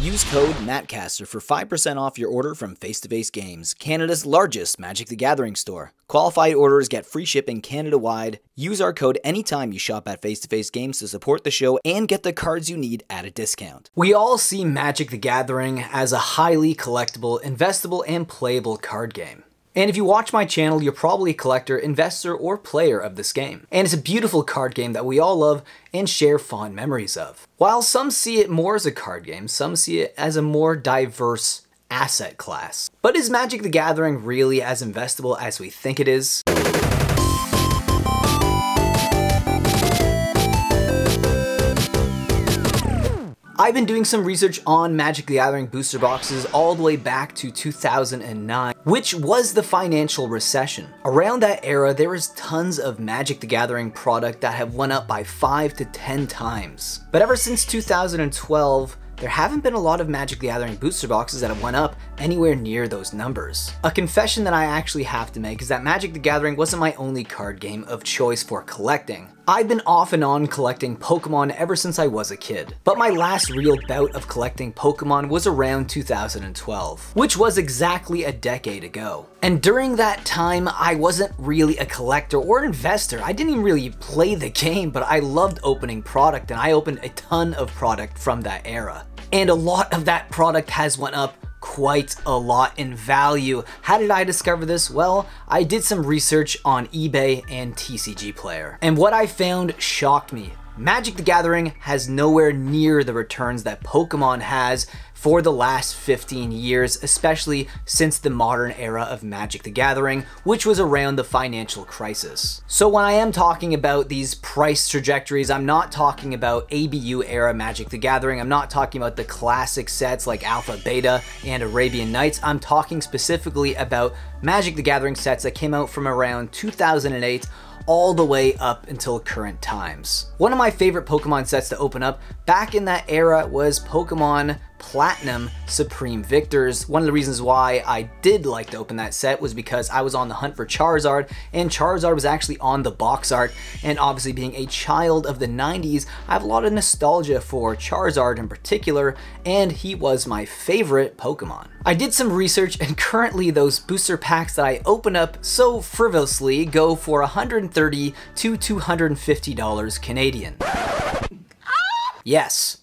Use code Mattcaster for 5% off your order from Face to Face Games, Canada's largest Magic the Gathering store. Qualified orders get free shipping Canada-wide. Use our code anytime you shop at Face to Face Games to support the show and get the cards you need at a discount. We all see Magic the Gathering as a highly collectible, investable, and playable card game. And if you watch my channel, you're probably a collector, investor, or player of this game. And it's a beautiful card game that we all love and share fond memories of. While some see it more as a card game, some see it as a more diverse asset class. But is Magic the Gathering really as investable as we think it is? I've been doing some research on Magic the Gathering booster boxes all the way back to 2009, which was the financial recession. Around that era, there was tons of Magic the Gathering product that have went up by 5 to 10 times. But ever since 2012, there haven't been a lot of Magic the Gathering booster boxes that have went up anywhere near those numbers. A confession that I actually have to make is that Magic the Gathering wasn't my only card game of choice for collecting. I've been off and on collecting Pokémon ever since I was a kid, but my last real bout of collecting Pokémon was around 2012, which was exactly a decade ago. And during that time, I wasn't really a collector or investor. I didn't even really play the game, but I loved opening product, and I opened a ton of product from that era. And a lot of that product has went up quite a lot in value. How did I discover this? Well, I did some research on eBay and TCG Player. And what I found shocked me. Magic the Gathering has nowhere near the returns that Pokémon has for the last 15 years, especially since the modern era of Magic the Gathering, which was around the financial crisis. So when I am talking about these price trajectories, I'm not talking about ABU era Magic the Gathering, I'm not talking about the classic sets like Alpha, Beta, and Arabian Nights. I'm talking specifically about Magic the Gathering sets that came out from around 2008 all the way up until current times. One of my favorite Pokemon sets to open up back in that era was Pokemon Platinum Supreme Victors. One of the reasons why I did like to open that set was because I was on the hunt for Charizard, and Charizard was actually on the box art, and obviously being a child of the 90s, I have a lot of nostalgia for Charizard in particular, and he was my favorite Pokemon. I did some research, and currently those booster packs that I open up so frivolously go for $130 to $250 Canadian. Yes.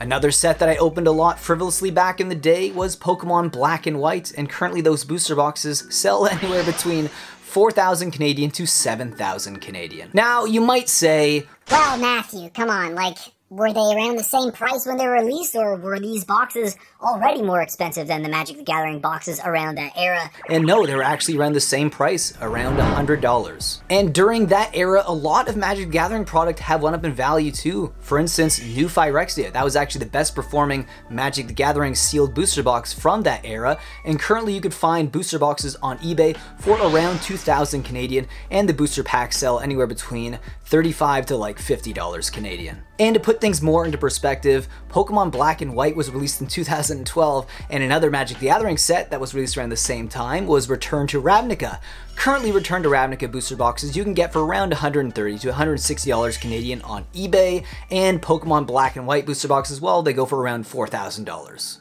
Another set that I opened a lot frivolously back in the day was Pokemon Black and White, and currently those booster boxes sell anywhere between 4,000 Canadian to 7,000 Canadian. Now, you might say, well, Matthew, come on, like, were they around the same price when they were released, or were these boxes already more expensive than the Magic the Gathering boxes around that era? And no, they were actually around the same price, around $100. And during that era, a lot of Magic the Gathering product have went up in value too. For instance, New Phyrexia, that was actually the best performing Magic the Gathering sealed booster box from that era, and currently you could find booster boxes on eBay for around 2,000 Canadian, and the booster packs sell anywhere between $35 to like $50 Canadian. And to put things more into perspective, Pokemon Black and White was released in 2012, and another Magic the Gathering set that was released around the same time was Return to Ravnica. Currently, Return to Ravnica booster boxes you can get for around $130 to $160 Canadian on eBay, and Pokemon Black and White booster boxes, well, they go for around $4,000.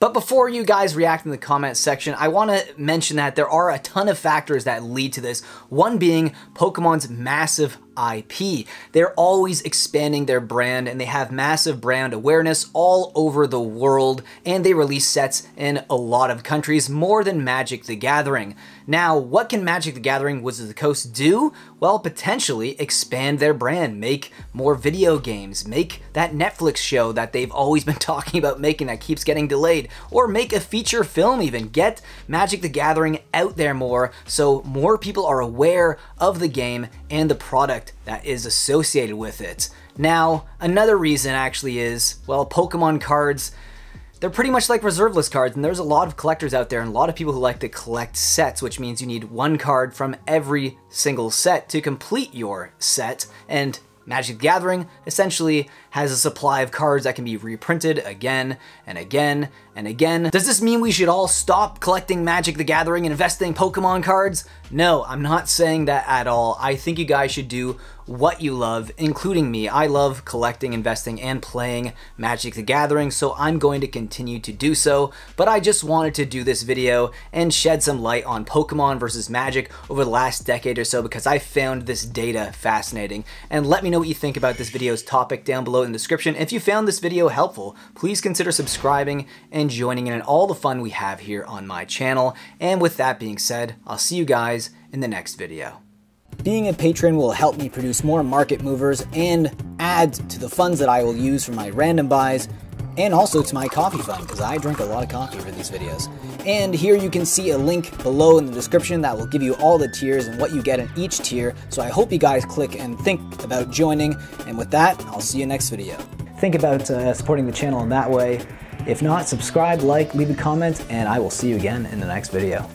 But before you guys react in the comment section, I want to mention that there are a ton of factors that lead to this, one being Pokemon's massive IP. They're always expanding their brand, and they have massive brand awareness all over the world, and they release sets in a lot of countries, more than Magic the Gathering. Now, what can Magic the Gathering Wizards of the Coast do? Well, potentially expand their brand, make more video games, make that Netflix show that they've always been talking about making that keeps getting delayed, or make a feature film even. Get Magic the Gathering out there more so more people are aware of the game and the product that is associated with it. Now, another reason actually is, well, Pokemon cards, they're pretty much like reserve list cards, and there's a lot of collectors out there and a lot of people who like to collect sets, which means you need one card from every single set to complete your set, and Magic the Gathering essentially has a supply of cards that can be reprinted again and again and again. Does this mean we should all stop collecting Magic the Gathering and investing in Pokemon cards? No, I'm not saying that at all. I think you guys should do what you love, including me. I love collecting, investing, and playing Magic the Gathering, so I'm going to continue to do so, but I just wanted to do this video and shed some light on Pokemon versus Magic over the last decade or so because I found this data fascinating. And let me know what you think about this video's topic down below in the description. If you found this video helpful, please consider subscribing and joining in all the fun we have here on my channel. And with that being said, I'll see you guys in the next video. Being a patron will help me produce more market movers and add to the funds that I will use for my random buys and also to my coffee fund because I drink a lot of coffee for these videos. And here you can see a link below in the description that will give you all the tiers and what you get in each tier. So I hope you guys click and think about joining. And with that, I'll see you next video. Think about supporting the channel in that way. If not, subscribe, like, leave a comment, and I will see you again in the next video.